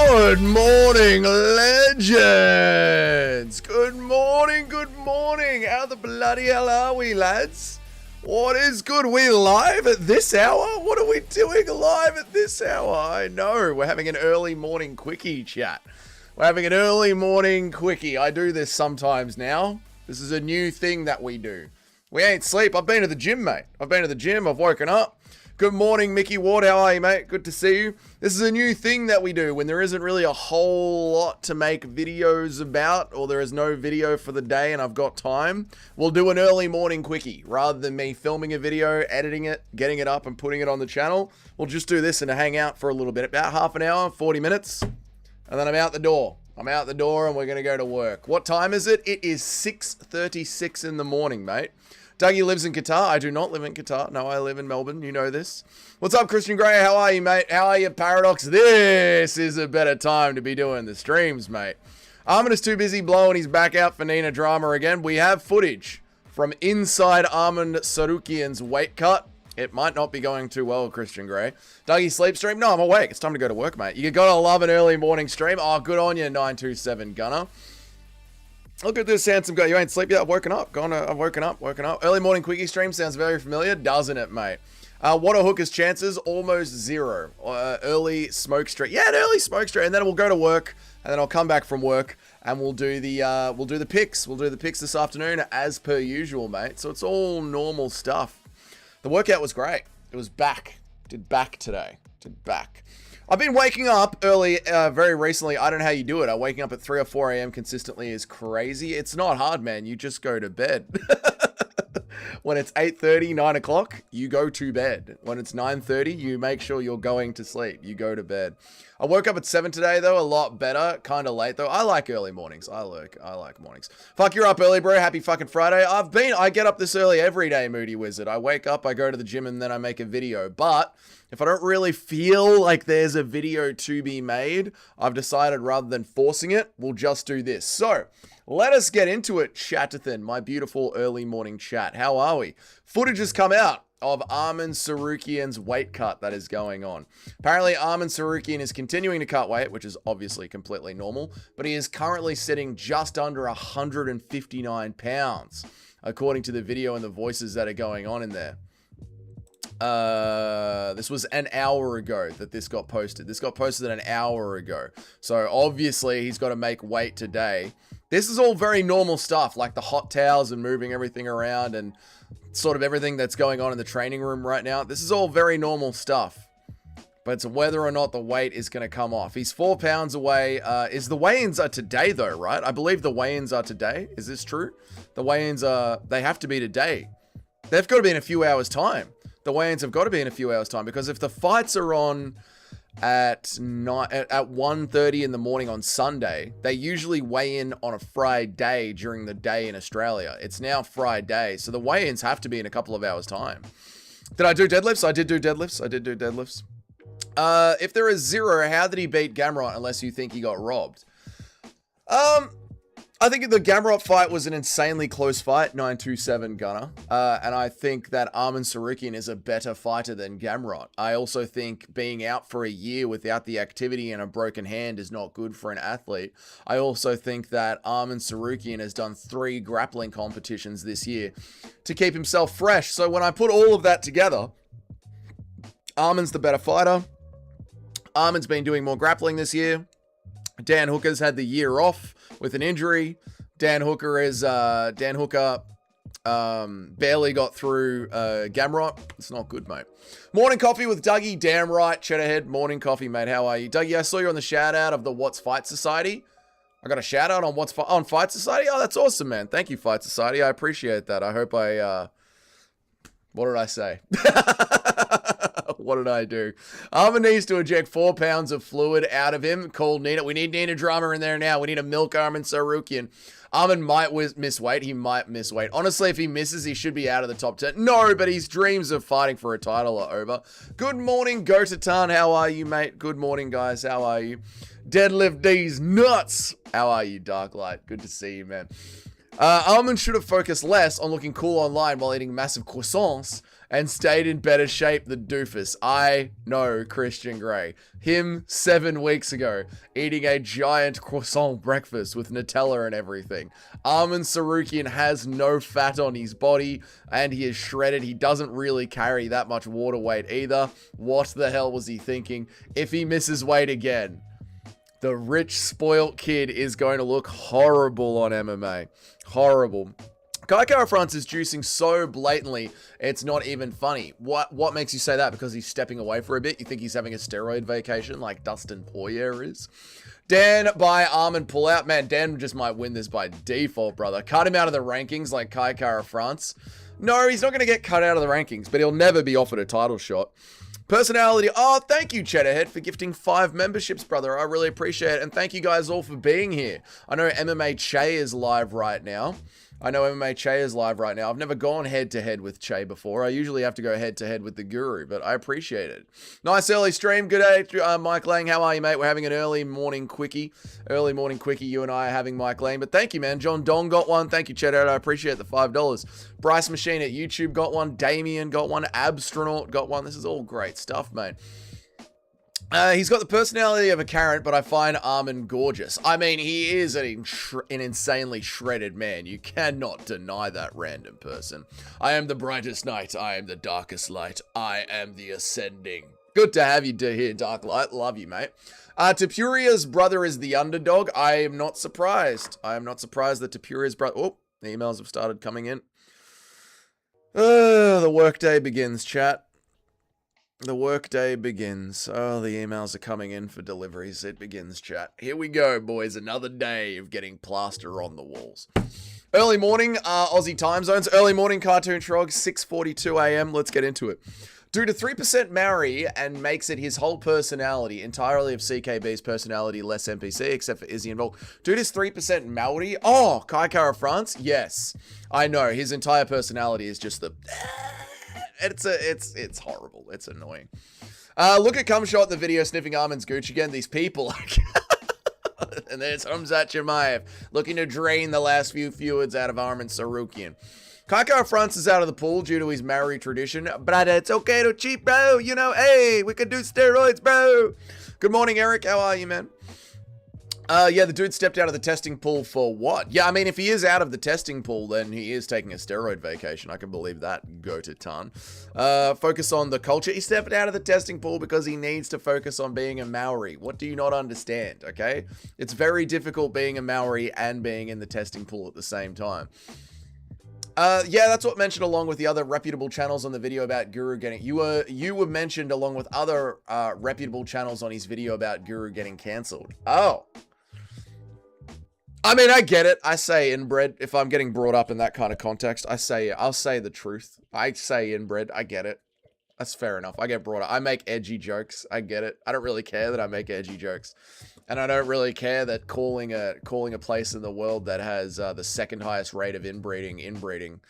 Good morning, legends. Good morning. How the bloody hell are we, lads? What is good? We live at this hour? What are we doing live at this hour? I know, we're having an early morning quickie chat. We're having an early morning quickie. I do this sometimes now. This is a new thing that we do. We ain't sleep. I've been to the gym, mate. I've woken up. Good morning, Mickey Ward. How are you, mate? Good to see you. This is a new thing that we do when there isn't really a whole lot to make videos about, or there is no video for the day and I've got time. We'll do an early morning quickie. Rather than me filming a video, editing it, getting it up and putting it on the channel, we'll just do this and hang out for a little bit. About half an hour, 40 minutes, and then I'm out the door. I'm out the door and we're going to go to work. What time is it? It is 6:36 in the morning, mate. Dougie lives in Qatar. I do not live in Qatar. No, I live in Melbourne. You know this. What's up, Christian Gray? How are you, mate? How are you, Paradox? This is a better time to be doing the streams, mate. Arman is too busy blowing his back out for Nina drama again. We have footage from inside Arman Tsarukyan's weight cut. It might not be going too well, Christian Gray. Dougie sleep stream? No, I'm awake. It's time to go to work, mate. You gotta love an early morning stream. Oh, good on you, 927 Gunner. Look at this handsome guy. You ain't sleep yet? I've woken up. I've woken up. Early morning quickie stream sounds very familiar, doesn't it, mate? What are Hooker's chances? Almost zero. Early smoke stream. Yeah, an early smoke stream. And then we'll go to work, and then I'll come back from work, and we'll do the picks. We'll do the picks this afternoon as per usual, mate. So it's all normal stuff. The workout was great. It was back. Did back today. I've been waking up early very recently. I don't know how you do it. Waking up at 3 or 4 a.m. consistently is crazy. It's not hard, man. You just go to bed. When it's 8:30, 9 o'clock, you go to bed. When it's 9:30, you make sure you're going to sleep. You go to bed. I woke up at 7 today, though. A lot better. Kind of late, though. I like early mornings. I like mornings. Fuck, you're up early, bro. Happy fucking Friday. I get up this early every day, Moody Wizard. I wake up, I go to the gym, and then I make a video. But if I don't really feel like there's a video to be made, I've decided rather than forcing it, we'll just do this. So, let us get into it, Chatathan, my beautiful early morning chat. How are we? Footage has come out of Arman Tsarukyan's weight cut that is going on. Apparently, Arman Tsarukyan is continuing to cut weight, which is obviously completely normal, but he is currently sitting just under 159 pounds, according to the video and the voices that are going on in there. This was an hour ago that this got posted. This got posted an hour ago. So obviously he's got to make weight today. This is all very normal stuff, like the hot towels and moving everything around and sort of everything that's going on in the training room right now. This is all very normal stuff. But it's whether or not the weight is going to come off. He's 4 pounds away. Is the weigh-ins are today though, right? I believe the weigh-ins are today. Is this true? The weigh-ins they have to be today. They've got to be in a few hours time. The weigh-ins have got to be in a few hours time, because if the fights are on at 1:30 in the morning on Sunday, they usually weigh in on a Friday during the day in Australia. It's now Friday, so the weigh-ins have to be in a couple of hours time. Did I do deadlifts? I did do deadlifts. If there is zero, how did he beat Gamrot unless you think he got robbed? I think the Gamrot fight was an insanely close fight, 927 Gunner. And I think that Arman Tsarukyan is a better fighter than Gamrot. I also think being out for a year without the activity and a broken hand is not good for an athlete. I also think that Arman Tsarukyan has done 3 grappling competitions this year to keep himself fresh. So when I put all of that together, Arman's the better fighter. Arman's been doing more grappling this year. Dan Hooker's had the year off with an injury. Dan Hooker barely got through Gamrot. It's not good, mate. Morning coffee with Dougie. Damn right, Cheddarhead. Morning coffee, mate. How are you? Dougie, I saw you on the shout out of the What's Fight Society. I got a shout out on Fight Society. Oh, that's awesome, man. Thank you, Fight Society. I appreciate that. I hope what did I say? What did I do? Arman needs to inject 4 pounds of fluid out of him. Call Nina. We need Nina drama in there now. We need a milk Arman Tsarukyan. Arman might miss weight. He might miss weight. Honestly, if he misses, he should be out of the top 10. No, but his dreams of fighting for a title are over. Good morning, Gotatan. How are you, mate? Good morning, guys. How are you? Deadlift D's nuts. How are you, Darklight? Good to see you, man. Arman should have focused less on looking cool online while eating massive croissants and stayed in better shape than Doofus. I know Christian Grey. Him 7 weeks ago, eating a giant croissant breakfast with Nutella and everything. Arman Tsarukyan has no fat on his body, and he is shredded. He doesn't really carry that much water weight either. What the hell was he thinking? If he misses weight again, the rich, spoilt kid is going to look horrible on MMA. Horrible. Kai Kara-France is juicing so blatantly, it's not even funny. What makes you say that? Because he's stepping away for a bit? You think he's having a steroid vacation like Dustin Poirier is? Dan by Arman pullout. Man, Dan just might win this by default, brother. Cut him out of the rankings like Kai Kara-France. No, he's not going to get cut out of the rankings, but he'll never be offered a title shot. Personality. Oh, thank you, Cheddarhead, for gifting 5 memberships, brother. I really appreciate it. And thank you guys all for being here. I know MMA Che is live right now. I've never gone head-to-head with Che before. I usually have to go head-to-head with the Guru, but I appreciate it. Nice early stream. Good day, Mike Lang. How are you, mate? We're having an early morning quickie. Early morning quickie, you and I are having Mike Lang. But thank you, man. John Dong got one. Thank you, Cheddar. I appreciate the $5. Bryce Machine at YouTube got one. Damien got one. Abstronaut got one. This is all great stuff, mate. He's got the personality of a carrot, but I find Arman gorgeous. I mean, he is an insanely shredded man. You cannot deny that, random person. I am the brightest night. I am the darkest light. I am the ascending. Good to have you here, Dark Light. Love you, mate. Tapuria's brother is the underdog. I am not surprised. I am not surprised that Tapuria's brother... Oh, the emails have started coming in. The workday begins, chat. The workday begins. Oh, the emails are coming in for deliveries. It begins, chat. Here we go, boys. Another day of getting plaster on the walls. Early morning, Aussie time zones. Early morning, Cartoon Shrog, 6:42 a.m. Let's get into it. Due to 3% Maori and makes it his whole personality, entirely of CKB's personality, less NPC, except for Izzy involved. Dude is 3% Maori. Oh, Kai Kara-France? Yes. I know. His entire personality is just the... It's horrible. It's annoying. Look at Cumshot in the video sniffing Arman's gooch again. These people. And there's Hamzat Chimaev looking to drain the last few feuds out of Arman Tsarukyan. Kai Kara-France is out of the pool due to his Maori tradition. Brother, it's okay to cheat, bro. You know, hey, we could do steroids, bro. Good morning, Eric. How are you, man? Yeah, the dude stepped out of the testing pool for what? Yeah, I mean, if he is out of the testing pool, then he is taking a steroid vacation. I can believe that. Go to ton. Focus on the culture. He stepped out of the testing pool because he needs to focus on being a Maori. What do you not understand, okay? It's very difficult being a Maori and being in the testing pool at the same time. Yeah, that's what mentioned along with the other reputable channels on the video about Guru getting... You were mentioned along with other reputable channels on his video about Guru getting cancelled. Oh. I mean, I get it. I say inbred. If I'm getting brought up in that kind of context, I'll say the truth. I say inbred. I get it. That's fair enough. I get brought up. I make edgy jokes. I get it. I don't really care that I make edgy jokes. And I don't really care that calling a place in the world that has the second highest rate of inbreeding.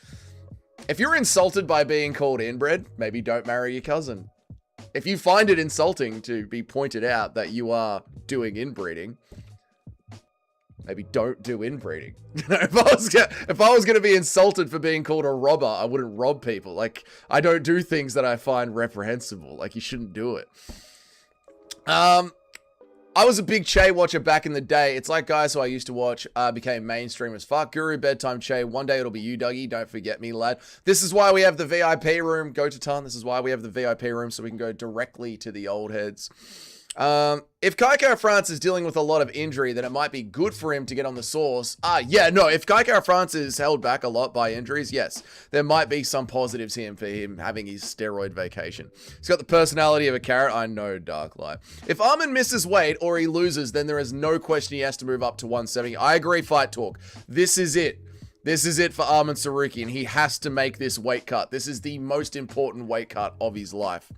If you're insulted by being called inbred, maybe don't marry your cousin. If you find it insulting to be pointed out that you are doing inbreeding, maybe don't do inbreeding. If I was gonna be insulted for being called a robber, I wouldn't rob people. Like, I don't do things that I find reprehensible. Like, you shouldn't do it. I was a big Che watcher back in the day. It's like guys who I used to watch became mainstream as fuck. Guru, Bedtime Che. One day it'll be you, Dougie. Don't forget me, lad. This is why we have the VIP room. Go to ton. This is why we have the VIP room, so we can go directly to the old heads. If Kai Kara-France is dealing with a lot of injury, then it might be good for him to get on the source. Yeah, no, if Kai Kara-France is held back a lot by injuries, yes, there might be some positives here for him having his steroid vacation. He's got the personality of a carrot. I know, Dark Light. If Arman misses weight or he loses, then there is no question he has to move up to 170. I agree, Fight Talk. This is it. This is it for Arman Tsarukyan. He has to make this weight cut. This is the most important weight cut of his life.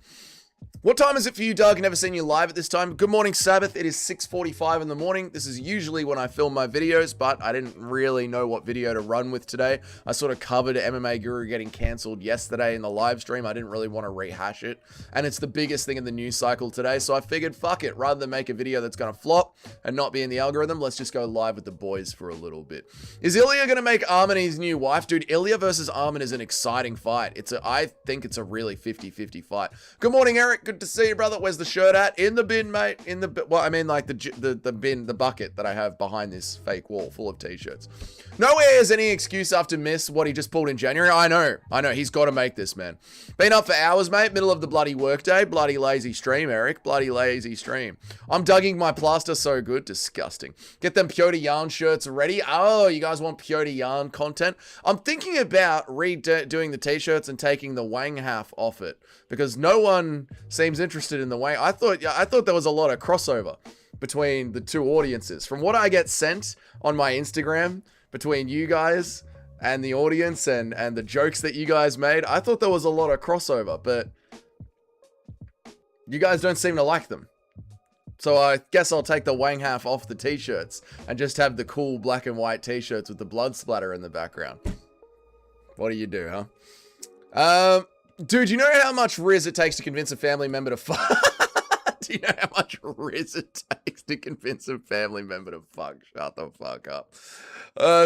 What time is it for you, Doug? Never seen you live at this time. Good morning, Sabbath. It is 6:45 in the morning. This is usually when I film my videos, but I didn't really know what video to run with today. I sort of covered MMA Guru getting cancelled yesterday in the live stream. I didn't really want to rehash it, and it's the biggest thing in the news cycle today, so I figured, fuck it. Rather than make a video that's going to flop and not be in the algorithm, let's just go live with the boys for a little bit. Is Ilya going to make Arman his new wife? Dude, Ilya versus Arman is an exciting fight. I think it's a really 50-50 fight. Good morning, Eric. Good to see you, brother. Where's the shirt at? In the bin, mate. In the, well, I mean, like the bin, the bucket that I have behind this fake wall full of t-shirts. Nowhere is any excuse after miss what he just pulled in January. I know. He's got to make this, man. Been up for hours, mate. Middle of the bloody workday. Bloody lazy stream, Eric. Bloody lazy stream. I'm dugging my plaster so good. Disgusting. Get them Piotr Yarn shirts ready. Oh, you guys want Piotr Yarn content? I'm thinking about redoing the t-shirts and taking the Wang half off it because no one seems interested in the Wang. I thought there was a lot of crossover between the two audiences. From what I get sent on my Instagram between you guys and the audience and the jokes that you guys made, I thought there was a lot of crossover, but you guys don't seem to like them. So I guess I'll take the Wang half off the t-shirts and just have the cool black and white t-shirts with the blood splatter in the background. What do you do, huh? Dude, you know how much riz it takes to convince a family member to fuck? Do you know how much riz it takes to convince a family member to fuck? Shut the fuck up.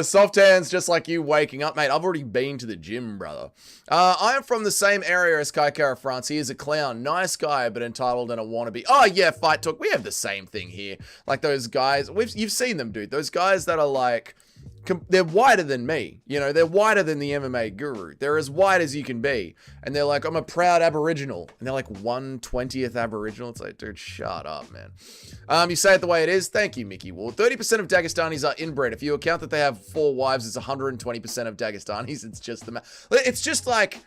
Soft hands, just like you waking up. Mate, I've already been to the gym, brother. I am from the same area as Kaikara France. He is a clown. Nice guy, but entitled and a wannabe. Oh, yeah, Fight Talk. We have the same thing here. Like those guys. You've seen them, dude. Those guys that are like... They're wider than me, you know, they're wider than the MMA Guru. They're as wide as you can be. And they're like, I'm a proud Aboriginal. And they're like 1/20th Aboriginal. It's like, dude, shut up, man. You say it the way it is. Thank you, Mickey Ward. 30% of Dagestanis are inbred. If you account that they have 4 wives, it's 120% of Dagestanis. It's just it's just like,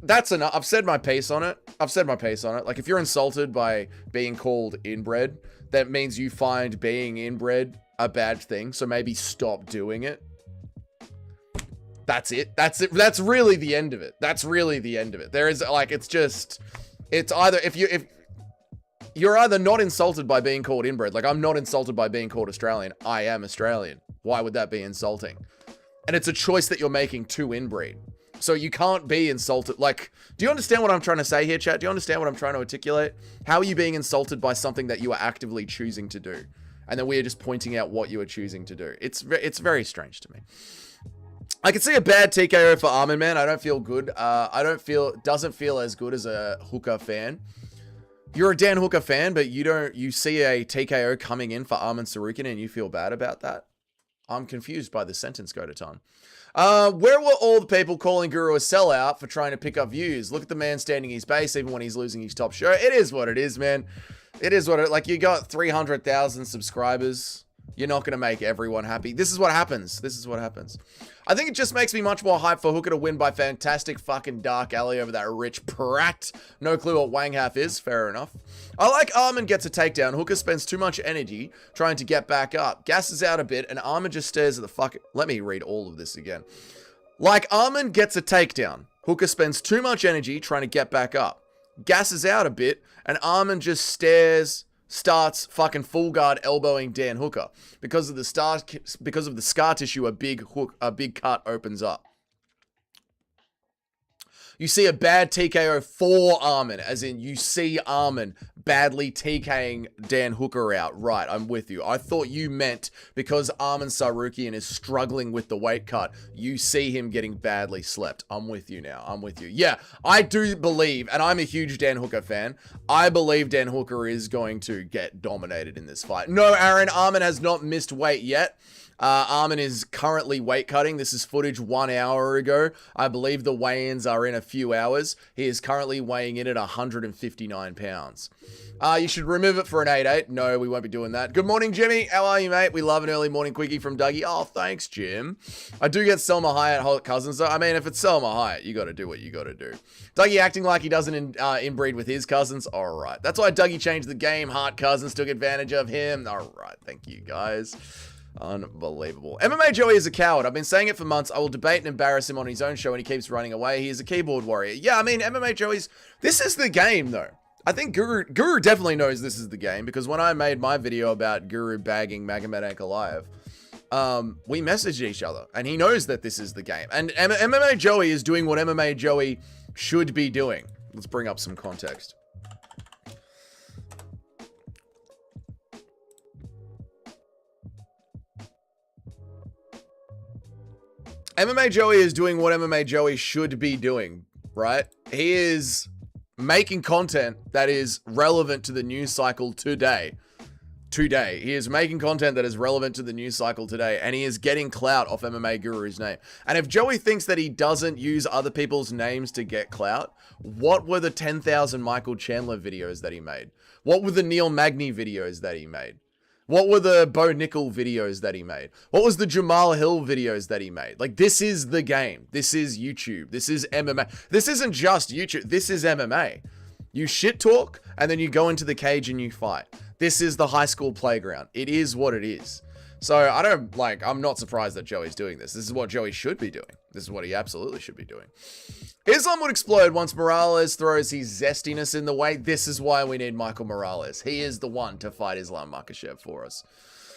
that's enough. I've said my piece on it. Like, if you're insulted by being called inbred, that means you find being inbred a bad thing, so maybe stop doing it. That's it. That's really the end of it. There is like, it's either if you're either not insulted by being called inbred, like I'm not insulted by being called Australian. I am Australian. Why would that be insulting? And it's a choice that you're making to inbreed. So you can't be insulted. Like, do you understand what I'm trying to say here, chat? Do you understand what I'm trying to articulate? How are you being insulted by something that you are actively choosing to do? And then we are just pointing out what you are choosing to do. It's very strange to me. I can see a bad TKO for Arman, man. I don't feel good. Doesn't feel as good as a Hooker fan. You're a Dan Hooker fan, but you see a TKO coming in for Arman Tsarukyan and you feel bad about that? I'm confused by the sentence, go to time. Where were all the people calling Guru a sellout for trying to pick up views? Look at the man standing his base even when he's losing his top shirt. It is what it is, man. It is what it, like, you got 300,000 subscribers. You're not going to make everyone happy. This is what happens. I think it just makes me much more hyped for Hooker to win by fantastic fucking dark alley over that rich prat. No clue what Wang half is. Fair enough. I like Arman gets a takedown. Hooker spends too much energy trying to get back up. Gasses out a bit and Arman just stares at the fuck. Let me read all of this again. Like Arman gets a takedown. Hooker spends too much energy trying to get back up. Gasses out a bit and Arman just starts fucking full guard elbowing Dan Hooker. Because of the scar tissue, a big cut opens up. You see a bad TKO for Arman, as in you see Arman badly TKing Dan Hooker out. Right, I'm with you. I thought you meant because Arman Tsarukyan is struggling with the weight cut, you see him getting badly slept. I'm with you now. I'm with you. Yeah, I do believe, and I'm a huge Dan Hooker fan, I believe Dan Hooker is going to get dominated in this fight. No, Aaron, Arman has not missed weight yet. Arman is currently weight cutting. This is footage 1 hour ago. I believe the weigh-ins are in a few hours. He is currently weighing in at 159 pounds. You should remove it for an 8-8. No, we won't be doing that. Good morning, Jimmy. How are you, mate? We love an early morning quickie from Dougie. Oh, thanks, Jim. I do get Selma Hayek cousins, though. I mean, if it's Selma Hayek, you got to do what you got to do. Dougie acting like he doesn't inbreed with his cousins. All right. That's why Dougie changed the game. Hart cousins took advantage of him. All right. Thank you, guys. Unbelievable. MMA Joey is a coward. I've been saying it for months. I will debate and embarrass him on his own show and he keeps running away. He is a keyboard warrior. Yeah, I mean, MMA Joey's... This is the game, though. I think Guru definitely knows this is the game, because when I made my video about Guru bagging Magomed Ankalaev, we messaged each other, and he knows that this is the game. And MMA Joey is doing what MMA Joey should be doing. Let's bring up some context. MMA Joey is doing what MMA Joey should be doing, right? He is making content that is relevant to the news cycle today. He is making content that is relevant to the news cycle today, and he is getting clout off MMA Guru's name. And if Joey thinks that he doesn't use other people's names to get clout, what were the 10,000 Michael Chandler videos that he made? What were the Neil Magny videos that he made? What were the Bo Nickel videos that he made? What was the Jamal Hill videos that he made? Like, this is the game. This is YouTube. This is MMA. This isn't just YouTube. This is MMA. You shit talk, and then you go into the cage and you fight. This is the high school playground. It is what it is. So I'm not surprised that Joey's doing this. This is what Joey should be doing. This is what he absolutely should be doing. Islam would explode once Morales throws his zestiness in the way. This is why we need Michael Morales. He is the one to fight Islam Makhachev for us.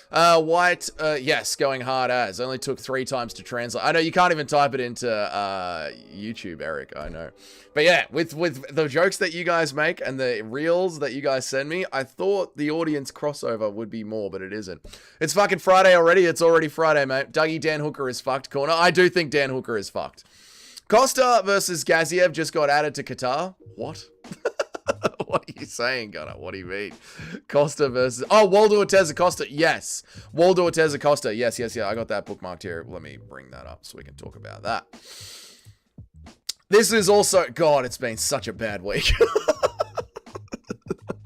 White, yes, going hard as. Only took 3 times to translate. I know you can't even type it into YouTube, Eric. I know. But yeah, with the jokes that you guys make and the reels that you guys send me, I thought the audience crossover would be more, but it isn't. It's fucking Friday already. It's already Friday, mate. Dougie, Dan Hooker is fucked. Corner. I do think Dan Hooker is fucked. Costa versus Gaziev just got added to Qatar. What? What are you saying, Gunnar? What do you mean? Costa versus... Oh, Waldo Ortez Acosta. Yes. Waldo Ortez Acosta. Yes. I got that bookmarked here. Let me bring that up so we can talk about that. This is also... God, it's been such a bad week.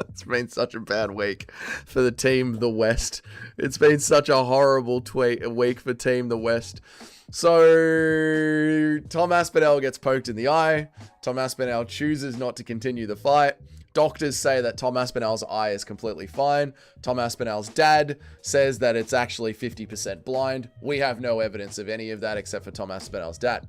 It's been such a bad week for the Team the West. It's been such a horrible week for Team the West. So, Tom Aspinall gets poked in the eye. Tom Aspinall chooses not to continue the fight. Doctors say that Tom Aspinall's eye is completely fine. Tom Aspinall's dad says that it's actually 50% blind. We have no evidence of any of that except for Tom Aspinall's dad.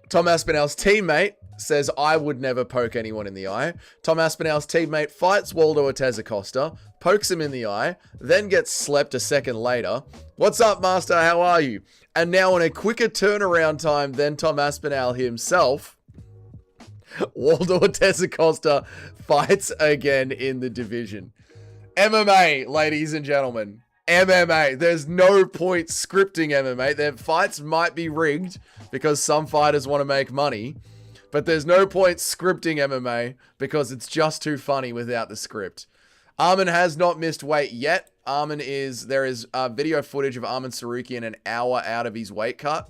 Tom Aspinall's teammate says, I would never poke anyone in the eye. Tom Aspinall's teammate fights Waldo Ortez Acosta, pokes him in the eye, then gets slept a second later. What's up, master? How are you? And now in a quicker turnaround time than Tom Aspinall himself, Waldo Ortez Acosta fights again in the division. MMA, ladies and gentlemen. MMA. There's no point scripting MMA. Their fights might be rigged because some fighters want to make money, but there's no point scripting MMA because it's just too funny without the script. Arman has not missed weight yet. There is video footage of Arman Tsarukyan an hour out of his weight cut.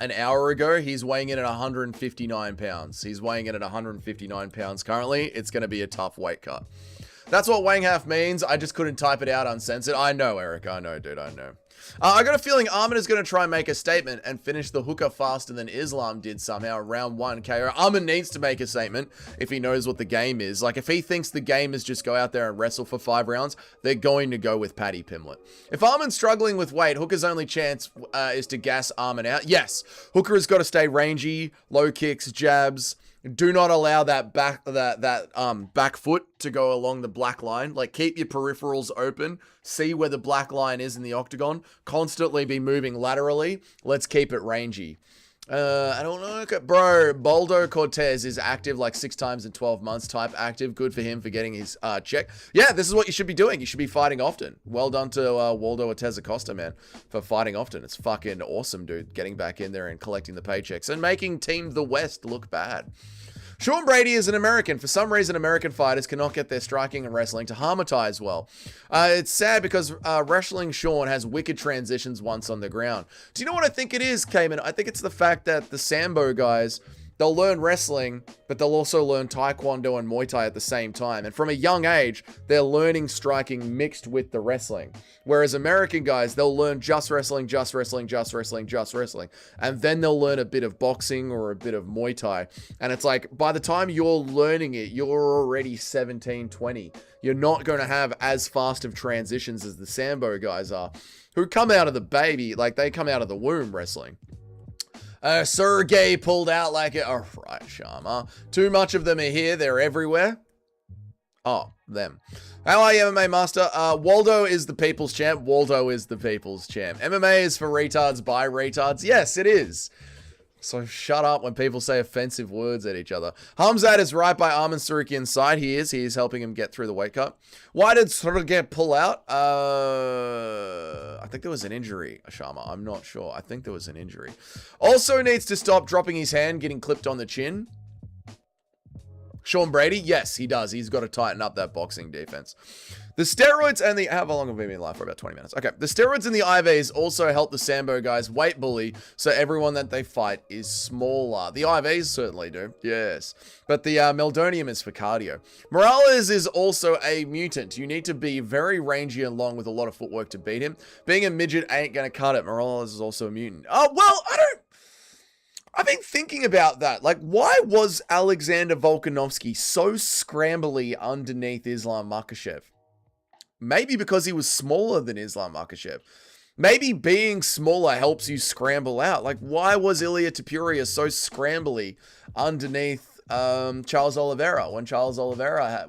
An hour ago, he's weighing in at 159 pounds. He's weighing in at 159 pounds currently. It's going to be a tough weight cut. That's what weighing half means. I just couldn't type it out uncensored. I know, Eric. I know, dude. I know. I got a feeling Arman is going to try and make a statement and finish the hooker faster than Islam did somehow. Round 1 KO. Arman needs to make a statement if he knows what the game is. Like, if he thinks the game is just go out there and wrestle for 5 rounds, they're going to go with Paddy Pimblett. If Arman's struggling with weight, Hooker's only chance is to gas Arman out. Yes, Hooker has got to stay rangy, low kicks, jabs. Do not allow that back foot to go along the black line. Like, keep your peripherals open. See where the black line is in the octagon. Constantly be moving laterally. Let's keep it rangy. I don't know. Bro, Boldo Cortez is active like 6 times in 12 months type active. Good for him for getting his check. Yeah, this is what you should be doing. You should be fighting often. Well done to Waldo Ortez Acosta, man, for fighting often. It's fucking awesome, dude. Getting back in there and collecting the paychecks and making Team the West look bad. Sean Brady is an American. For some reason, American fighters cannot get their striking and wrestling to harmonize well. It's sad because Wrestling Sean has wicked transitions once on the ground. Do you know what I think it is, Cayman? I think it's the fact that the Sambo guys, they'll learn wrestling, but they'll also learn Taekwondo and Muay Thai at the same time. And from a young age, they're learning striking mixed with the wrestling. Whereas American guys, they'll learn just wrestling. And then they'll learn a bit of boxing or a bit of Muay Thai. And it's like, by the time you're learning it, you're already 17, 20. You're not going to have as fast of transitions as the Sambo guys are, who come out of the baby, like they come out of the womb wrestling. Sergey pulled out like it. All right, Sharma. Too much of them are here. They're everywhere. Oh, them. How are you, MMA Master? Waldo is the people's champ. Waldo is the people's champ. MMA is for retards by retards. Yes, it is. So shut up when people say offensive words at each other. Hamzat is right by Arman Tsarukyan's side. He is. He is helping him get through the weight cut. Why did Sergey pull out? I think there was an injury, Sharma. I'm not sure. I think there was an injury. Also needs to stop dropping his hand, getting clipped on the chin. Sean Brady? Yes, he does. He's got to tighten up that boxing defense. The steroids and the... How long have we been live for? About 20 minutes. Okay. The steroids and the IVs also help the Sambo guys weight bully, so everyone that they fight is smaller. The IVs certainly do. Yes. But the Meldonium is for cardio. Morales is also a mutant. You need to be very rangy and long with a lot of footwork to beat him. Being a midget ain't going to cut it. Morales is also a mutant. Oh, well, I've been thinking about that. Like, why was Alexander Volkanovski so scrambly underneath Islam Makhachev? Maybe because he was smaller than Islam Makhachev. Maybe being smaller helps you scramble out. Like, why was Ilia Topuria so scrambly underneath Charles Oliveira when Charles Oliveira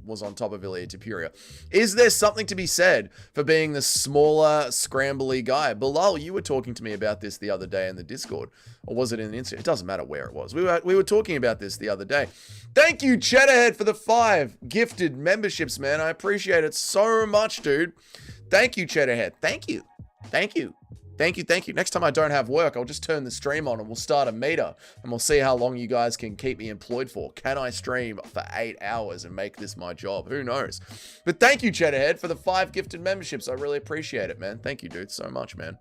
was on top of Ilia Topuria? Is there something to be said for being the smaller, scrambly guy? Bilal, you were talking to me about this the other day in the Discord. Or was it in the Instagram? It doesn't matter where it was. We were talking about this the other day. Thank you, Cheddarhead, for the 5 gifted memberships, man. I appreciate it so much, dude. Thank you, Cheddarhead. Thank you. Thank you. Thank you, thank you. Next time I don't have work, I'll just turn the stream on and we'll start a meter. And we'll see how long you guys can keep me employed for. Can I stream for 8 hours and make this my job? Who knows? But thank you, Cheddarhead, for the 5 gifted memberships. I really appreciate it, man. Thank you, dude, so much, man.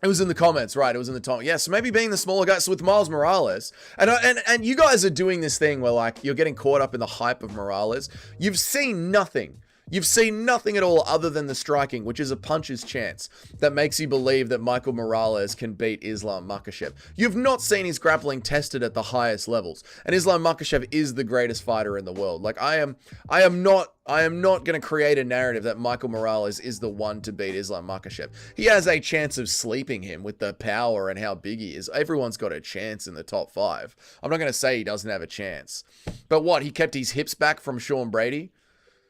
It was in the comments, right? It was in the top. Yeah, so maybe being the smaller guy. So with Miles Morales, and you guys are doing this thing where, like, you're getting caught up in the hype of Morales. You've seen nothing. You've seen nothing at all other than the striking, which is a puncher's chance that makes you believe that Michael Morales can beat Islam Makhachev. You've not seen his grappling tested at the highest levels, and Islam Makhachev is the greatest fighter in the world. Like, I am not going to create a narrative that Michael Morales is the one to beat Islam Makhachev. He has a chance of sleeping him with the power and how big he is. Everyone's got a chance in the top 5. I'm not going to say he doesn't have a chance, but what? He kept his hips back from Sean Brady.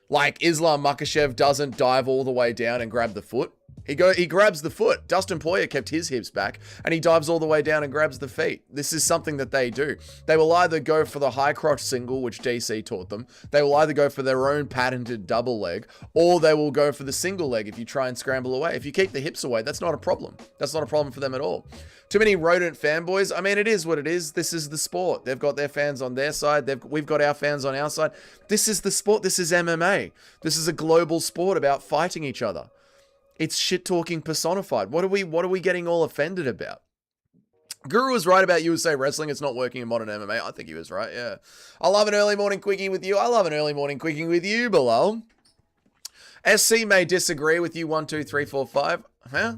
Like, Islam Makhachev doesn't dive all the way down and grab the foot. He grabs the foot. Dustin Poirier kept his hips back, and he dives all the way down and grabs the feet. This is something that they do. They will either go for the high crotch single, which DC taught them. They will either go for their own patented double leg, or they will go for the single leg if you try and scramble away. If you keep the hips away, that's not a problem. That's not a problem for them at all. Too many rodent fanboys. I mean, it is what it is. This is the sport. They've got their fans on their side. We've got our fans on our side. This is the sport. This is MMA. This is a global sport about fighting each other. It's shit-talking personified. What are we getting all offended about? Guru was right about USA Wrestling. It's not working in modern MMA. I think he was right, yeah. I love an early morning quickie with you. I love an early morning quickie with you, Bilal. SC may disagree with you. 1, 2, 3, 4, 5. Huh?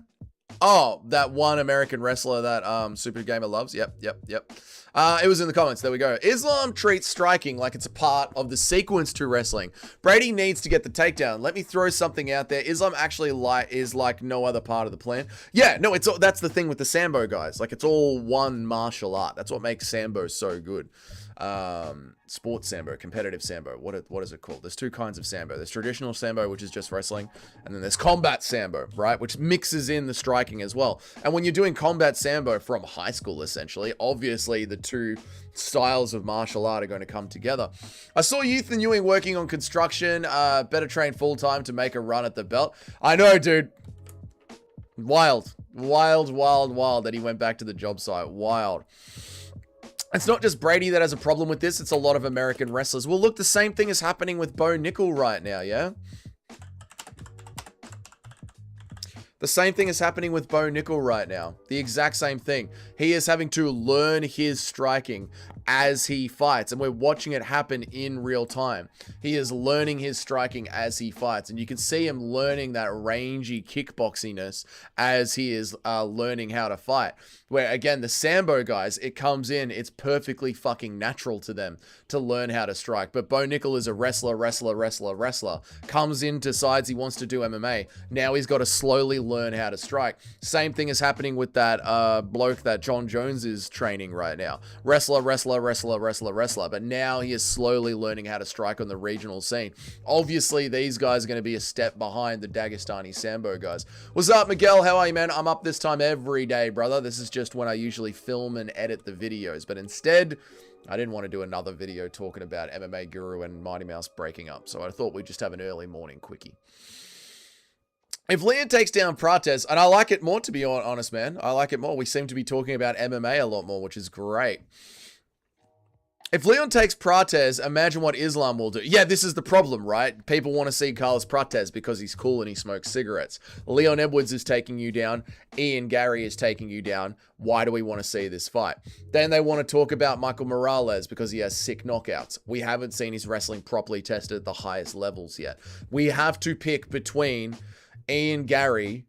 Oh, that one American wrestler that Super Gamer loves. Yep. It was in the comments. There we go. Islam treats striking like it's a part of the sequence to wrestling. Brady needs to get the takedown. Let me throw something out there. Islam actually is like no other part of the plan. Yeah, no, that's the thing with the Sambo guys. Like, it's all one martial art. That's what makes Sambo so good. Sports Sambo, competitive Sambo. What is it called? There's 2 kinds of Sambo. There's traditional Sambo, which is just wrestling, and then there's combat Sambo, right? Which mixes in the striking as well. And when you're doing combat Sambo from high school, essentially, obviously the 2 styles of martial art are going to come together. I saw Ethan Ewing working on construction, better train full time to make a run at the belt. I know, dude. Wild that he went back to the job site. Wild. It's not just Brady that has a problem with this. It's a lot of American wrestlers. Well, look, the same thing is happening with Bo Nickel right now, yeah? The same thing is happening with Bo Nickel right now. The exact same thing. He is having to learn his striking as he fights, and we're watching it happen in real time. He is learning his striking as he fights, and you can see him learning that rangy kickboxiness as he is learning how to fight. Where, again, the Sambo guys, it comes in, it's perfectly fucking natural to them to learn how to strike. But Bo Nickel is a wrestler, comes in, decides he wants to do MMA. Now he's got to slowly learn how to strike. Same thing is happening with that bloke that John Jones is training right now. Wrestler. But now he is slowly learning how to strike on the regional scene. Obviously, these guys are going to be a step behind the Dagestani Sambo guys. What's up, Miguel? How are you, man? I'm up this time every day, brother. This is just when I usually film and edit the videos. But instead, I didn't want to do another video talking about MMA Guru and Mighty Mouse breaking up. So I thought we'd just have an early morning quickie. If Leon takes down Prates, and I like it more, to be honest, man. I like it more. We seem to be talking about MMA a lot more, which is great. If Leon takes Prates, imagine what Islam will do. Yeah, this is the problem, right? People want to see Carlos Prates because he's cool and he smokes cigarettes. Leon Edwards is taking you down. Ian Gary is taking you down. Why do we want to see this fight? Then they want to talk about Michael Morales because he has sick knockouts. We haven't seen his wrestling properly tested at the highest levels yet. We have to pick between Ian Gary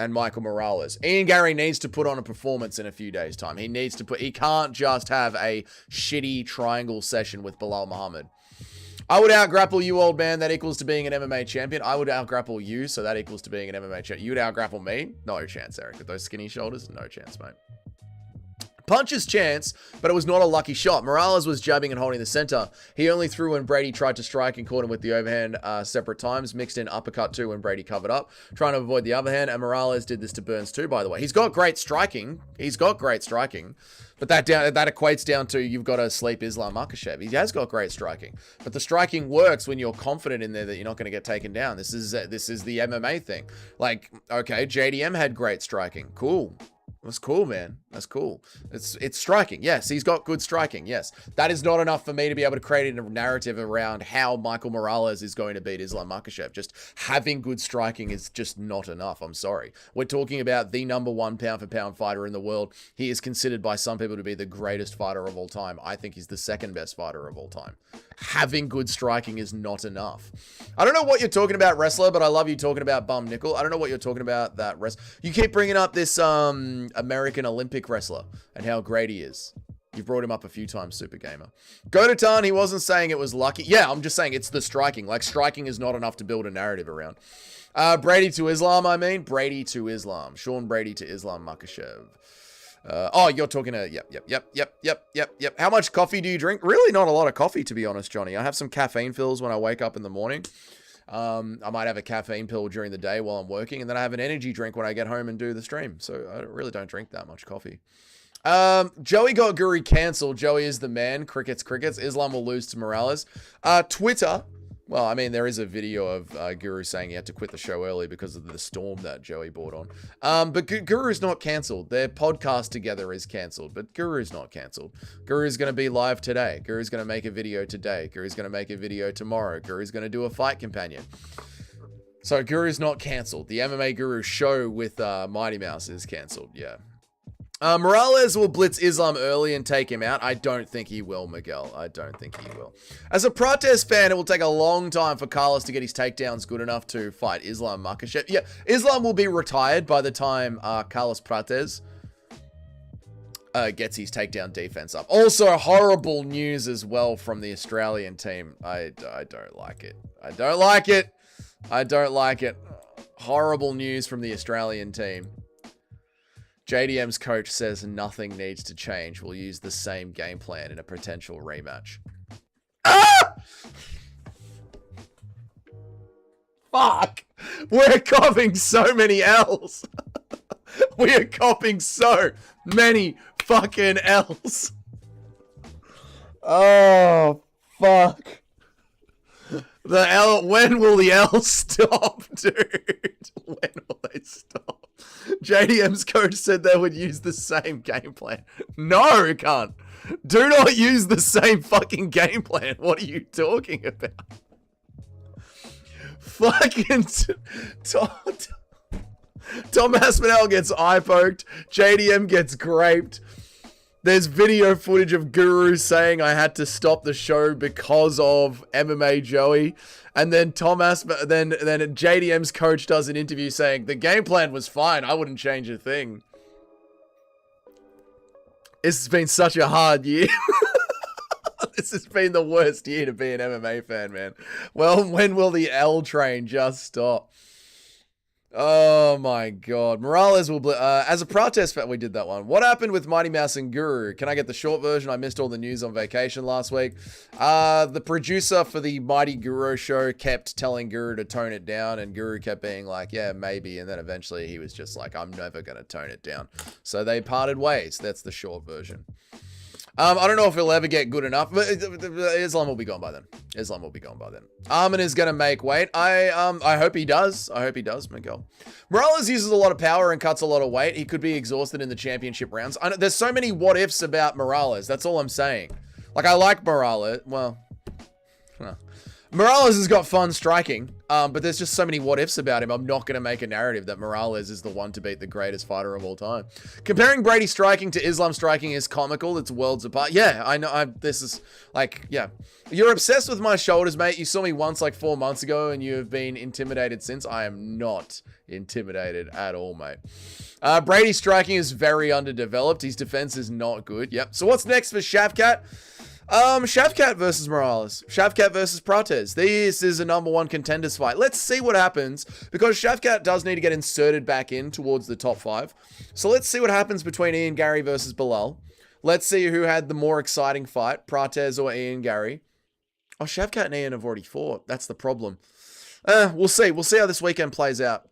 and Michael Morales. Ian Gary needs to put on a performance in a few days' time. He can't just have a shitty triangle session with Bilal Muhammad. I would out-grapple you, old man. That equals to being an MMA champion. I would out-grapple you, so that equals to being an MMA champion. You would out-grapple me? No chance, Eric. With those skinny shoulders, no chance, mate. Punch's chance, but it was not a lucky shot. Morales was jabbing and holding the center. He only threw when Brady tried to strike and caught him with the overhand separate times. Mixed in uppercut too when Brady covered up, trying to avoid the other hand. And Morales did this to Burns too, by the way. He's got great striking. But that equates down to you've got to sleep Islam Makhachev. He has got great striking. But the striking works when you're confident in there that you're not going to get taken down. This is the MMA thing. Like, okay, JDM had great striking. Cool. That's cool, man. That's cool. It's striking. Yes, he's got good striking. Yes. That is not enough for me to be able to create a narrative around how Michael Morales is going to beat Islam Makhachev. Just having good striking is just not enough. I'm sorry. We're talking about the #1 pound-for-pound fighter in the world. He is considered by some people to be the greatest fighter of all time. I think he's the second best fighter of all time. Having good striking is not enough. I don't know what you're talking about, wrestler, but I love you talking about Bum Nickel. I don't know what you're talking about, that wrestler. You keep bringing up this American Olympic wrestler and how great he is. You've brought him up a few times, Super Gamer. Go-to-Tan, he wasn't saying it was lucky. Yeah, I'm just saying it's the striking. Like, striking is not enough to build a narrative around. Brady to Islam, I mean. Brady to Islam. Sean Brady to Islam Makhachev. Oh, you're talking to, yep. How much coffee do you drink? Really not a lot of coffee, to be honest, Johnny. I have some caffeine pills when I wake up in the morning. I might have a caffeine pill during the day while I'm working, and then I have an energy drink when I get home and do the stream. So I really don't drink that much coffee. Joey got Guru cancelled. Joey is the man. Crickets. Islam will lose to Morales. Twitter. Well, I mean, there is a video of Guru saying he had to quit the show early because of the storm that Joey brought on. But Guru's not cancelled. Their podcast together is cancelled, but Guru's not cancelled. Guru's going to be live today. Guru's going to make a video today. Guru's going to make a video tomorrow. Guru's going to do a fight companion. So Guru's not cancelled. The MMA Guru show with Mighty Mouse is cancelled, yeah. Morales will blitz Islam early and take him out. I don't think he will, Miguel. I don't think he will. As a Prates fan, it will take a long time for Carlos to get his takedowns good enough to fight Islam Makhachev. Yeah, Islam will be retired by the time Carlos Prates gets his takedown defense up. Also, horrible news as well from the Australian team. I don't like it. I don't like it. Horrible news from the Australian team. JDM's coach says nothing needs to change. We'll use the same game plan in a potential rematch. Ah! Fuck! We're copping so many L's. We are copping so many fucking L's. Oh, fuck. The L, when will the L stop, dude? When will they stop? JDM's coach said they would use the same game plan. No, you can't. Do not use the same fucking game plan. What are you talking about? Fucking Tom Aspinall gets eye poked. JDM gets graped. There's video footage of Guru saying I had to stop the show because of MMA Joey. And then then JDM's coach does an interview saying the game plan was fine. I wouldn't change a thing. This has been such a hard year. This has been the worst year to be an MMA fan, man. Well, when will the L train just stop? Oh my God. Morales will, as a protest fan, we did that one. What happened with Mighty Mouse and Guru? Can I get the short version? I missed all the news on vacation last week. The producer for the Mighty Guru show kept telling Guru to tone it down, and Guru kept being like, yeah, maybe. And then eventually he was just like, I'm never going to tone it down. So they parted ways. That's the short version. I don't know if he'll ever get good enough, but Islam will be gone by then. Islam will be gone by then. Arman is going to make weight. I hope he does. I hope he does, Miguel. Morales uses a lot of power and cuts a lot of weight. He could be exhausted in the championship rounds. There's so many what-ifs about Morales. That's all I'm saying. Like, I like Morales. Well, Morales has got fun striking, but there's just so many what-ifs about him. I'm not going to make a narrative that Morales is the one to beat the greatest fighter of all time. Comparing Brady striking to Islam striking is comical. It's worlds apart. Yeah, I know. This is like, yeah. You're obsessed with my shoulders, mate. You saw me once like 4 months ago, and you have been intimidated since. I am not intimidated at all, mate. Brady's striking is very underdeveloped. His defense is not good. Yep. So what's next for Shavkat? Shavkat versus Morales. Shavkat versus Prates. This is a #1 contenders fight. Let's see what happens, because Shavkat does need to get inserted back in towards the top 5. So let's see what happens between Ian Gary versus Bilal. Let's see who had the more exciting fight, Prates or Ian Gary. Oh, Shavkat and Ian have already fought. That's the problem. We'll see. We'll see how this weekend plays out.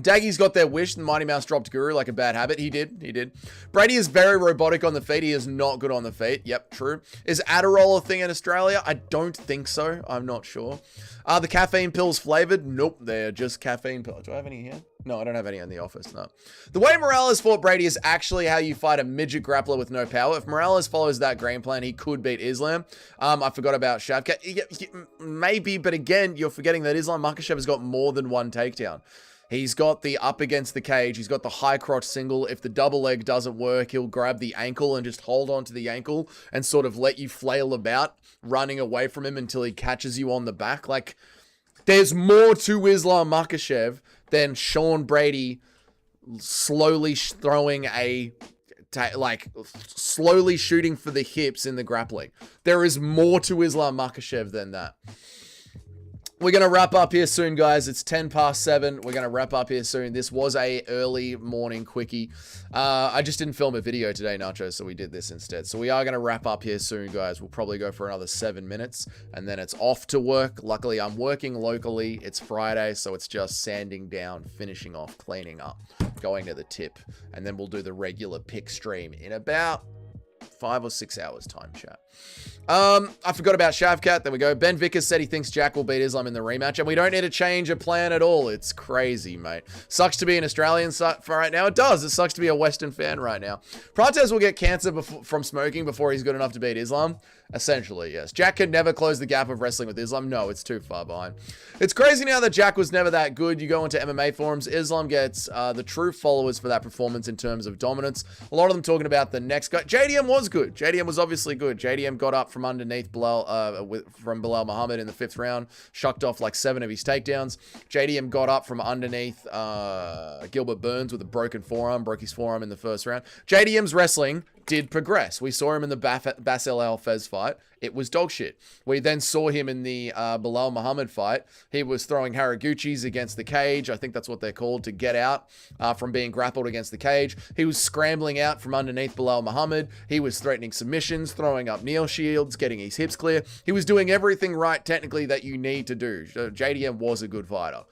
Daggy's got their wish, and Mighty Mouse dropped Guru like a bad habit. He did. Brady is very robotic on the feet. He is not good on the feet. Yep, true. Is Adderall a thing in Australia? I don't think so. I'm not sure. Are the caffeine pills flavored? Nope, they're just caffeine pills. Do I have any here? No, I don't have any in the office, no. The way Morales fought Brady is actually how you fight a midget grappler with no power. If Morales follows that game plan, he could beat Islam. I forgot about Shavkat. Maybe, but again, you're forgetting that Islam Makhachev has got more than one takedown. He's got the up against the cage. He's got the high crotch single. If the double leg doesn't work, he'll grab the ankle and just hold on to the ankle and sort of let you flail about, running away from him until he catches you on the back. Like, there's more to Islam Makhachev than Sean Brady slowly throwing slowly shooting for the hips in the grappling. There is more to Islam Makhachev than that. We're going to wrap up here soon, guys. It's 7:10. We're going to wrap up here soon. This was a early morning quickie. I just didn't film a video today, Nacho, so we did this instead. So we are going to wrap up here soon, guys. We'll probably go for another 7 minutes, and then it's off to work. Luckily, I'm working locally. It's Friday, so it's just sanding down, finishing off, cleaning up, going to the tip, and then we'll do the regular pick stream in about 5 or 6 hours time, chat. I forgot about Shavkat. There we go. Ben Vickers said he thinks Jack will beat Islam in the rematch, and we don't need to change a plan at all. It's crazy, mate. Sucks to be an Australian for right now. It does. It sucks to be a Western fan right now. Prates will get cancer from smoking before he's good enough to beat Islam. Essentially, yes. Jack can never close the gap of wrestling with Islam. No, it's too far behind. It's crazy now that Jack was never that good. You go into MMA forums, Islam gets the true followers for that performance in terms of dominance. A lot of them talking about the next guy. JDM was good. JDM was obviously good. JDM got up from underneath Bilal, from Bilal Muhammad in the 5th round, shucked off like 7 of his takedowns. JDM got up from underneath Gilbert Burns with a broken forearm, broke his forearm in the 1st round. JDM's wrestling did progress. We saw him in the Basel Al-Fez fight. It was dog shit. We then saw him in the Bilal Muhammad fight. He was throwing Haraguchis against the cage. I think that's what they're called, to get out from being grappled against the cage. He was scrambling out from underneath Bilal Muhammad. He was threatening submissions, throwing up kneel shields, getting his hips clear. He was doing everything right technically that you need to do. JDM was a good fighter.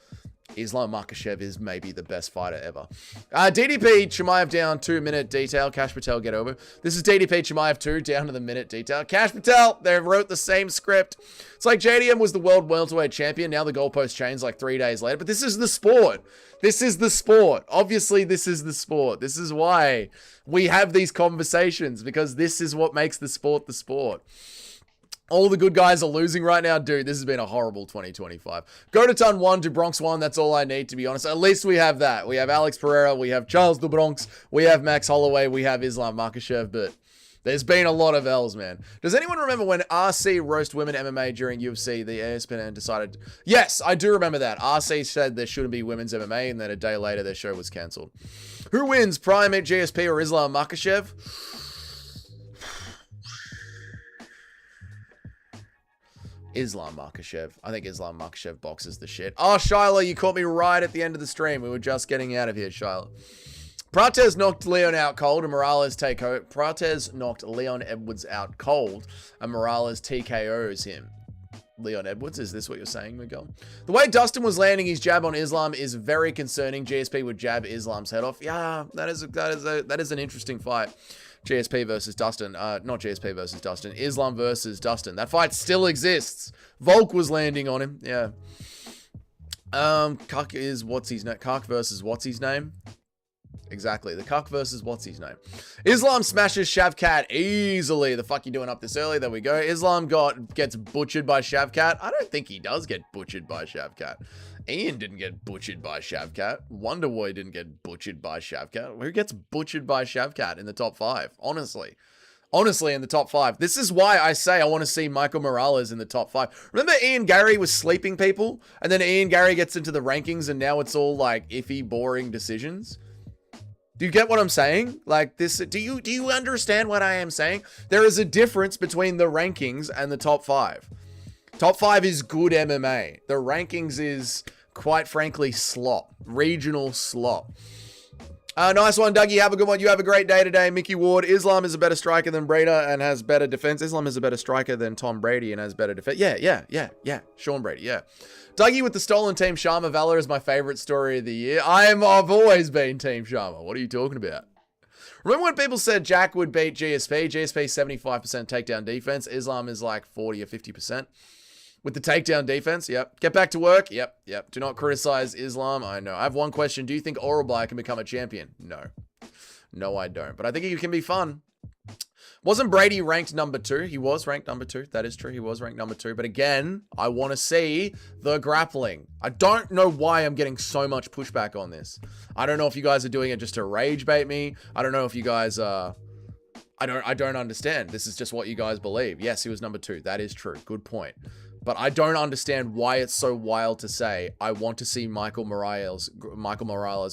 Islam Makhachev is maybe the best fighter ever. DDP, Chimaev down 2-minute detail. Cash Patel, get over. This is DDP, Chimaev 2, down to the minute detail. Cash Patel, they wrote the same script. It's like JDM was the world welterweight champion. Now the goalpost changed like 3 days later. But this is the sport. This is the sport. Obviously, this is the sport. This is why we have these conversations, because this is what makes the sport the sport. All the good guys are losing right now. Dude, this has been a horrible 2025. Go to Ton 1, do Bronx 1. That's all I need, to be honest. At least we have that. We have Alex Pereira. We have Charles Du Bronx. We have Max Holloway. We have Islam Makhachev. But There's been a lot of L's, man. Does anyone remember when RC roast women MMA during UFC? The ESPN decided... Yes, I do remember that. RC said there shouldn't be women's MMA, and then a day later their show was cancelled. Who wins, Prime at GSP or Islam Makhachev? Islam Makhachev. I think Islam Makhachev boxes the shit. Oh, Shiloh, you caught me right at the end of the stream. We were just getting out of here, Shiloh. Prates knocked Leon out cold and Morales Prates knocked Leon Edwards out cold and Morales TKOs him. Leon Edwards, is this what you're saying, Miguel? The way Dustin was landing his jab on Islam is very concerning. GSP would jab Islam's head off. Yeah, that is an interesting fight. GSP versus Dustin. Not GSP versus Dustin. Islam versus Dustin. That fight still exists. Volk was landing on him. Yeah. Cuck is what's his name? Cuck versus what's his name? Exactly. The Cuck versus what's his name? Islam smashes Shavkat easily. The fuck you doing up this early? There we go. Islam gets butchered by Shavkat. I don't think he does get butchered by Shavkat. Ian didn't get butchered by Shavkat. Wonderboy didn't get butchered by Shavkat. Who gets butchered by Shavkat in the top 5? Honestly. Honestly, in the top 5. This is why I say I want to see Michael Morales in the top 5. Remember Ian Gary was sleeping people? And then Ian Gary gets into the rankings and now it's all like iffy, boring decisions? Do you get what I'm saying? Like this, do you understand what I am saying? There is a difference between the rankings and the top 5. Top 5 is good MMA. The rankings is, quite frankly, slop. Regional slop. Nice one, Dougie. Have a good one. You have a great day today. Mickey Ward. Islam is a better striker than Brady and has better defense. Islam is a better striker than Tom Brady and has better defense. Yeah. Sean Brady, yeah. Dougie with the stolen Team Sharma Valor is my favorite story of the year. I've always been Team Sharma. What are you talking about? Remember when people said Jack would beat GSP? GSP 75% takedown defense. Islam is like 40 or 50%. With the takedown defense, yep. Get back to work, yep. Do not criticize Islam, I know. I have one question. Do you think Oralby can become a champion? No. No, I don't. But I think it can be fun. Wasn't Brady ranked number 2? He was ranked number 2. That is true. He was ranked number 2. But again, I want to see the grappling. I don't know why I'm getting so much pushback on this. I don't know if you guys are doing it just to rage bait me. I don't know if you guys I don't understand. This is just what you guys believe. Yes, he was number 2. That is true. Good point. But I don't understand why it's so wild to say I want to see Michael Morales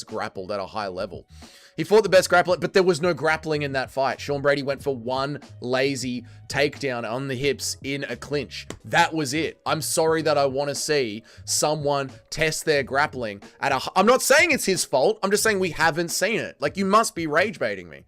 grappled at a high level. He fought the best grappler, but there was no grappling in that fight. Sean Brady went for one lazy takedown on the hips in a clinch. That was it. I'm sorry that I want to see someone test their grappling at a... I'm not saying it's his fault. I'm just saying we haven't seen it. Like, you must be rage baiting me.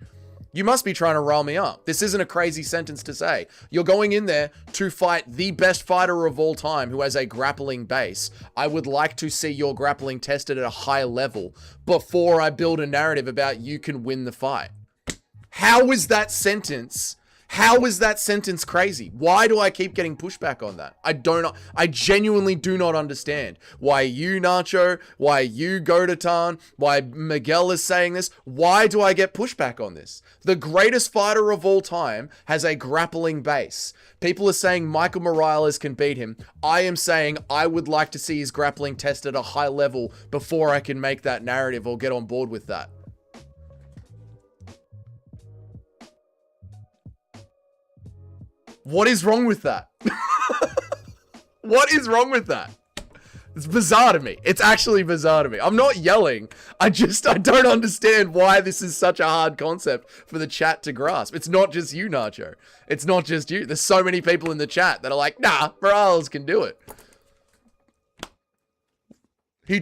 You must be trying to roll me up. This isn't a crazy sentence to say. You're going in there to fight the best fighter of all time who has a grappling base. I would like to see your grappling tested at a high level before I build a narrative about you can win the fight. How is that sentence? How is that sentence crazy? Why do I keep getting pushback on that? I genuinely do not understand. Why you, Nacho? Why you, Godatan? Why Miguel is saying this? Why do I get pushback on this? The greatest fighter of all time has a grappling base. People are saying Michael Morales can beat him. I am saying I would like to see his grappling tested at a high level before I can make that narrative or get on board with that. What is wrong with that? What is wrong with that? It's bizarre to me. It's actually bizarre to me. I'm not yelling. I don't understand why this is such a hard concept for the chat to grasp. It's not just you, Nacho. It's not just you. There's so many people in the chat that are like, nah, Morales can do it.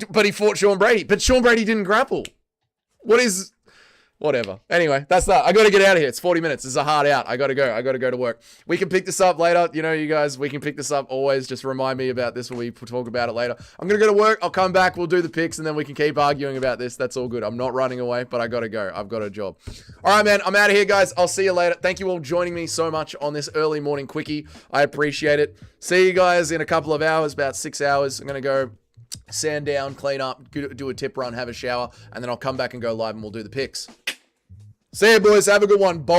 But he fought Sean Brady. But Sean Brady didn't grapple. Whatever. Anyway, that's that. I got to get out of here. It's 40 minutes. This is a hard out. I got to go. I got to go to work. We can pick this up later. You know, you guys, we can pick this up always. Just remind me about this when we talk about it later. I'm going to go to work. I'll come back. We'll do the picks and then we can keep arguing about this. That's all good. I'm not running away, but I got to go. I've got a job. All right, man. I'm out of here, guys. I'll see you later. Thank you all joining me so much on this early morning quickie. I appreciate it. See you guys in a couple of hours, about 6 hours. I'm going to go sand down, clean up, do a tip run, have a shower, and then I'll come back and go live and we'll do the picks. See you, boys. Have a good one. Bye.